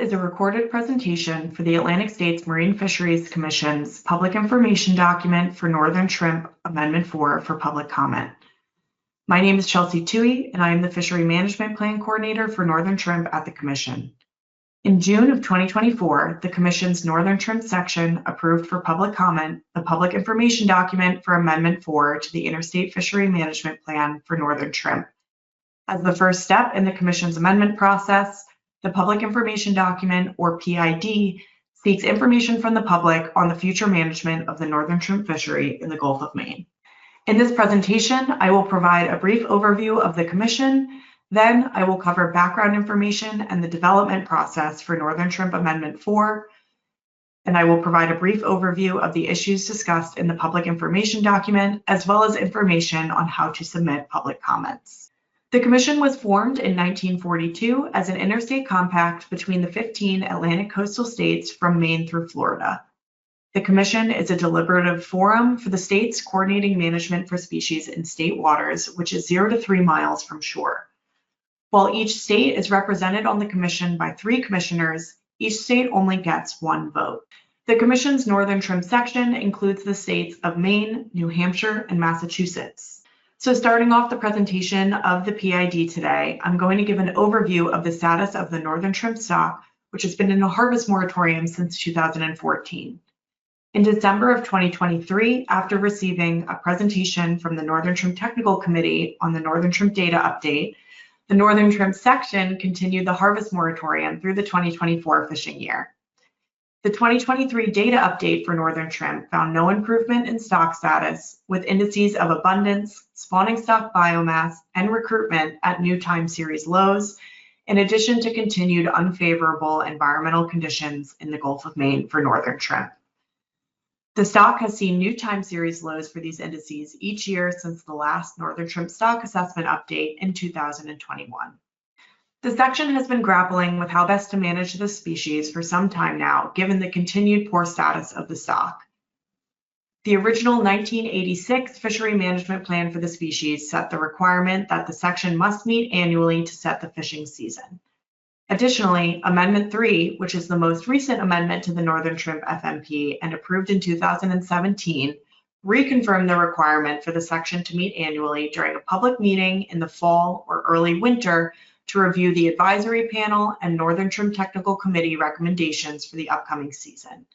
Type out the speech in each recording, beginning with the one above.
is a recorded presentation for the Atlantic States Marine Fisheries Commission's Public Information Document for Northern Shrimp Amendment 4 for public comment. My name is Chelsea Toohey, and I am the Fishery Management Plan Coordinator for Northern Shrimp at the Commission. In June of 2024, the Commission's Northern Shrimp section approved for public comment the Public Information Document for Amendment 4 to the Interstate Fishery Management Plan for Northern Shrimp. As the first step in the Commission's amendment process, the Public Information Document, or PID, seeks information from the public on the future management of the northern shrimp fishery in the Gulf of Maine. In this presentation, I will provide a brief overview of the Commission. Then I will cover background information and the development process for Northern Shrimp Amendment 4, and I will provide a brief overview of the issues discussed in the Public Information Document, as well as information on how to submit public comments. The Commission was formed in 1942 as an interstate compact between the 15 Atlantic coastal states from Maine through Florida. The Commission is a deliberative forum for the states coordinating management for species in state waters, which is 0 to 3 miles from shore. While each state is represented on the Commission by 3 commissioners, each state only gets 1 vote. The Commission's Northern Shrimp section includes the states of Maine, New Hampshire, and Massachusetts. So starting off the presentation of the PID today, I'm going to give an overview of the status of the northern shrimp stock, which has been in a harvest moratorium since 2014. In December of 2023, after receiving a presentation from the Northern Shrimp Technical Committee on the Northern Shrimp Data Update, the Northern Shrimp section continued the harvest moratorium through the 2024 fishing year. The 2023 data update for northern shrimp found no improvement in stock status, with indices of abundance, spawning stock biomass, and recruitment at new time series lows, in addition to continued unfavorable environmental conditions in the Gulf of Maine for northern shrimp. The stock has seen new time series lows for these indices each year since the last northern shrimp stock assessment update in 2021. The section has been grappling with how best to manage the species for some time now, given the continued poor status of the stock. The original 1986 Fishery Management Plan for the species set the requirement that the section must meet annually to set the fishing season. Additionally, Amendment 3, which is the most recent amendment to the Northern Shrimp FMP and approved in 2017, reconfirmed the requirement for the section to meet annually during a public meeting in the fall or early winter to review the advisory panel and Northern Shrimp Technical Committee recommendations for the upcoming season.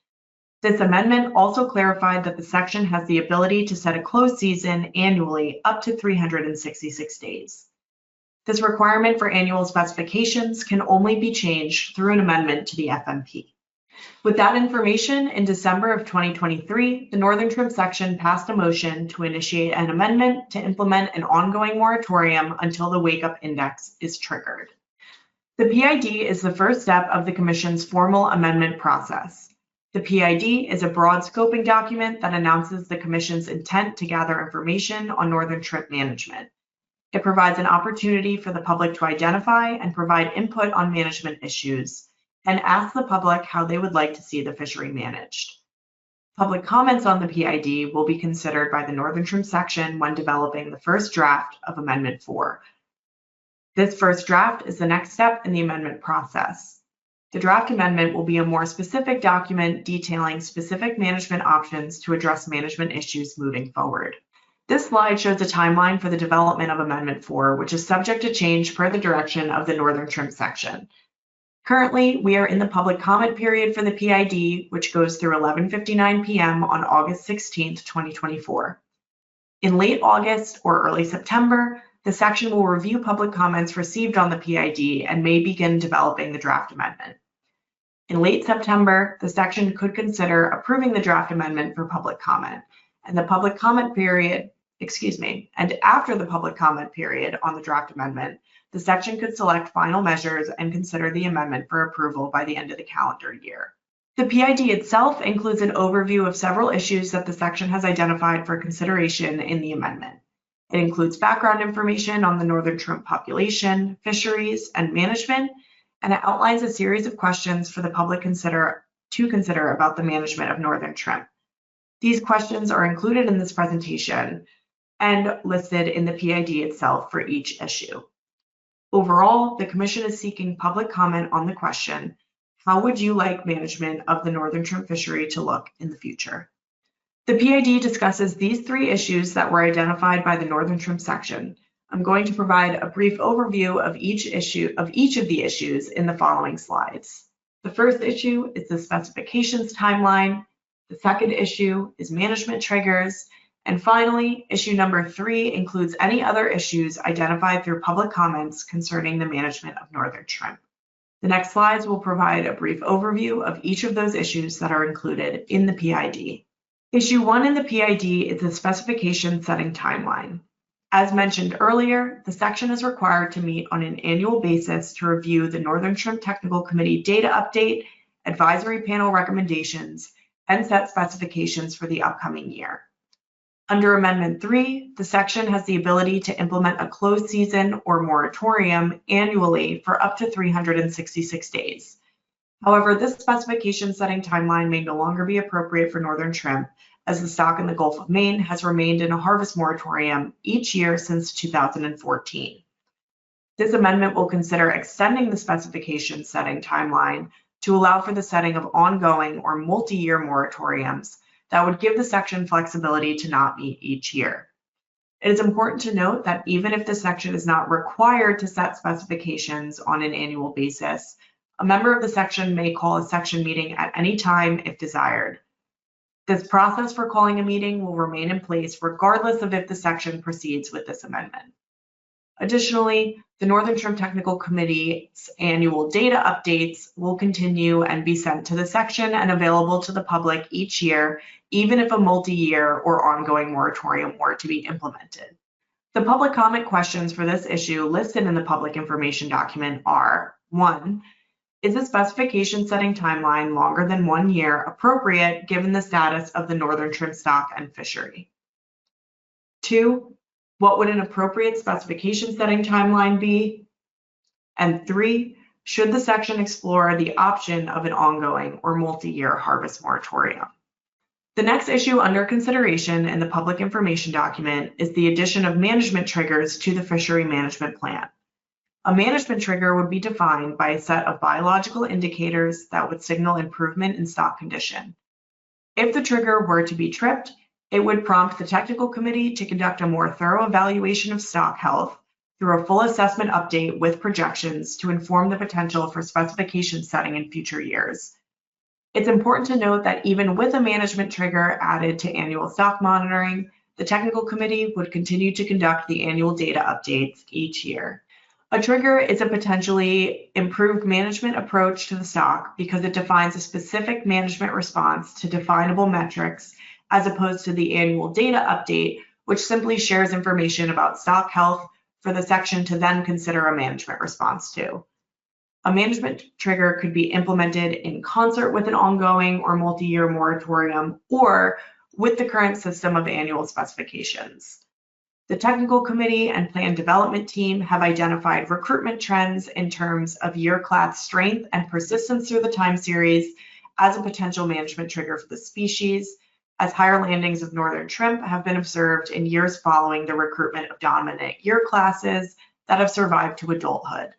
This amendment also clarified that the section has the ability to set a closed season annually up to 366 days. This requirement for annual specifications can only be changed through an amendment to the FMP. With that information, in December of 2023, the Northern Shrimp section passed a motion to initiate an amendment to implement an ongoing moratorium until the wake-up index is triggered. The PID is the first step of the Commission's formal amendment process. The PID is a broad scoping document that announces the Commission's intent to gather information on northern shrimp management. It provides an opportunity for the public to identify and provide input on management issues, and ask the public how they would like to see the fishery managed. Public comments on the PID will be considered by the Northern Shrimp section when developing the first draft of Amendment 4. This first draft is the next step in the amendment process. The draft amendment will be a more specific document detailing specific management options to address management issues moving forward. This slide shows a timeline for the development of Amendment 4, which is subject to change per the direction of the Northern Shrimp section. Currently, we are in the public comment period for the PID, which goes through 11:59 p.m. on August 16, 2024. In late August or early September, the section will review public comments received on the PID and may begin developing the draft amendment. In late September, the section could consider approving the draft amendment for public comment, and after the public comment period on the draft amendment, the section could select final measures and consider the amendment for approval by the end of the calendar year. The PID itself includes an overview of several issues that the section has identified for consideration in the amendment. It includes background information on the northern shrimp population, fisheries, and management, and it outlines a series of questions for the public to consider about the management of northern shrimp. These questions are included in this presentation and listed in the PID itself for each issue. Overall, the Commission is seeking public comment on the question, How would you like management of the northern shrimp fishery to look in the future? The PID discusses these three issues that were identified by the northern shrimp section. I'm going to provide a brief overview of each of the issues in the following slides. The first issue is the specifications timeline. The second issue is management triggers. And finally, issue number 3 includes any other issues identified through public comments concerning the management of northern shrimp. The next slides will provide a brief overview of each of those issues that are included in the PID. Issue 1 in the PID is the specification setting timeline. As mentioned earlier, the section is required to meet on an annual basis to review the Northern Shrimp Technical Committee data update, advisory panel recommendations, and set specifications for the upcoming year. Under Amendment 3, the section has the ability to implement a closed season or moratorium annually for up to 366 days. However, this specification setting timeline may no longer be appropriate for northern shrimp, as the stock in the Gulf of Maine has remained in a harvest moratorium each year since 2014. This amendment will consider extending the specification setting timeline to allow for the setting of ongoing or multi-year moratoriums that would give the section flexibility to not meet each year. It is important to note that even if the section is not required to set specifications on an annual basis, a member of the section may call a section meeting at any time if desired. This process for calling a meeting will remain in place regardless of if the section proceeds with this amendment. Additionally, the Northern Shrimp Technical Committee's annual data updates will continue and be sent to the section and available to the public each year, even if a multi-year or ongoing moratorium were to be implemented. The public comment questions for this issue listed in the public information document are: 1. Is the specification setting timeline longer than 1 year appropriate given the status of the northern shrimp stock and fishery? 2. What would an appropriate specification setting timeline be? And 3. Should the section explore the option of an ongoing or multi-year harvest moratorium? The next issue under consideration in the public information document is the addition of management triggers to the fishery management plan. A management trigger would be defined by a set of biological indicators that would signal improvement in stock condition. If the trigger were to be tripped, it would prompt the technical committee to conduct a more thorough evaluation of stock health through a full assessment update with projections to inform the potential for specification setting in future years. It's important to note that even with a management trigger added to annual stock monitoring, the technical committee would continue to conduct the annual data updates each year. A trigger is a potentially improved management approach to the stock because it defines a specific management response to definable metrics as opposed to the annual data update, which simply shares information about stock health for the section to then consider a management response to. A management trigger could be implemented in concert with an ongoing or multi-year moratorium or with the current system of annual specifications. The technical committee and plan development team have identified recruitment trends in terms of year class strength and persistence through the time series as a potential management trigger for the species, as higher landings of northern shrimp have been observed in years following the recruitment of dominant year classes that have survived to adulthood.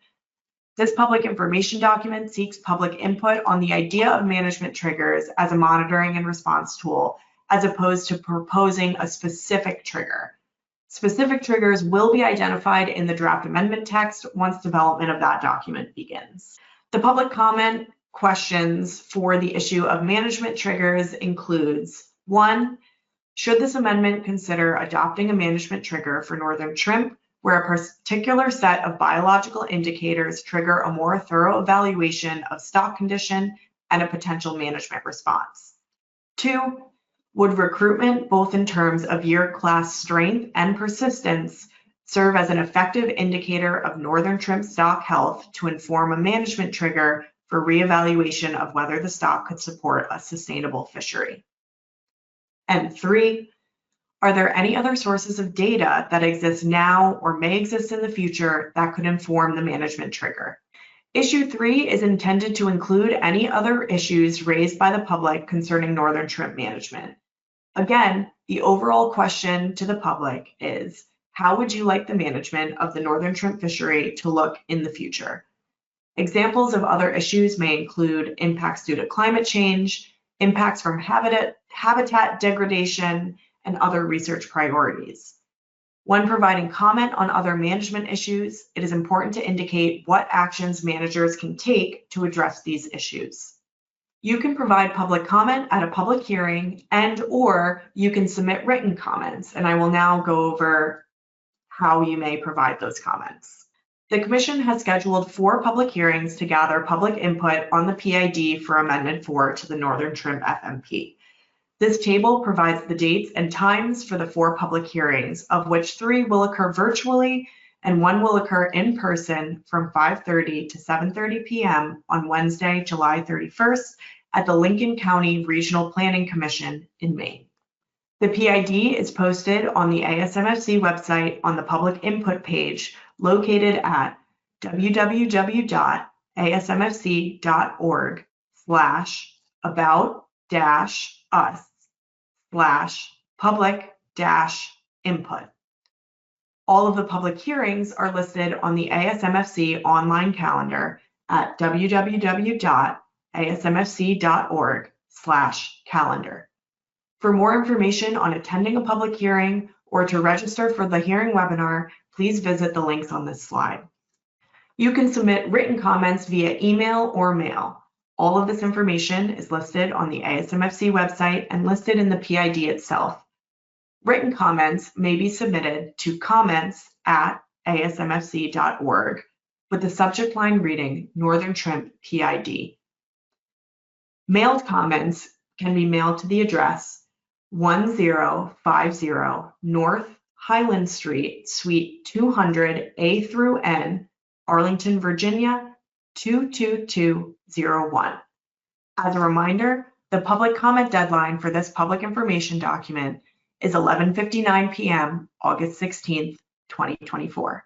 This public information document seeks public input on the idea of management triggers as a monitoring and response tool, as opposed to proposing a specific trigger. Specific triggers will be identified in the draft amendment text once development of that document begins. The public comment questions for the issue of management triggers includes: 1. Should this amendment consider adopting a management trigger for northern shrimp where a particular set of biological indicators trigger a more thorough evaluation of stock condition and a potential management response? 2. Would recruitment, both in terms of year class strength and persistence, serve as an effective indicator of northern shrimp stock health to inform a management trigger for reevaluation of whether the stock could support a sustainable fishery? And 3, are there any other sources of data that exist now or may exist in the future that could inform the management trigger? Issue 3 is intended to include any other issues raised by the public concerning northern shrimp management. Again, the overall question to the public is: how would you like the management of the northern shrimp fishery to look in the future? Examples of other issues may include impacts due to climate change, impacts from habitat degradation, and other research priorities. When providing comment on other management issues, it is important to indicate what actions managers can take to address these issues. You can provide public comment at a public hearing and/or you can submit written comments, and I will now go over how you may provide those comments. The Commission has scheduled 4 public hearings to gather public input on the PID for Amendment 4 to the Northern Trim FMP. This table provides the dates and times for the 4 public hearings, of which 3 will occur virtually and 1 will occur in person from 5:30 to 7:30 p.m. on Wednesday, July 31st at the Lincoln County Regional Planning Commission in Maine. The PID is posted on the ASMFC website on the public input page located at www.asmfc.org/about-us/public-input. All of the public hearings are listed on the ASMFC online calendar at www.asmfc.org/calendar. For more information on attending a public hearing or to register for the hearing webinar, please visit the links on this slide. You can submit written comments via email or mail. All of this information is listed on the ASMFC website and listed in the PID itself. Written comments may be submitted to comments@asmfc.org with the subject line reading Northern Trim PID. Mailed comments can be mailed to the address 1050 North Highland Street, Suite 200 A through N, Arlington, Virginia 22201. As a reminder, the public comment deadline for this public information document is 11:59 p.m. August 16th, 2024.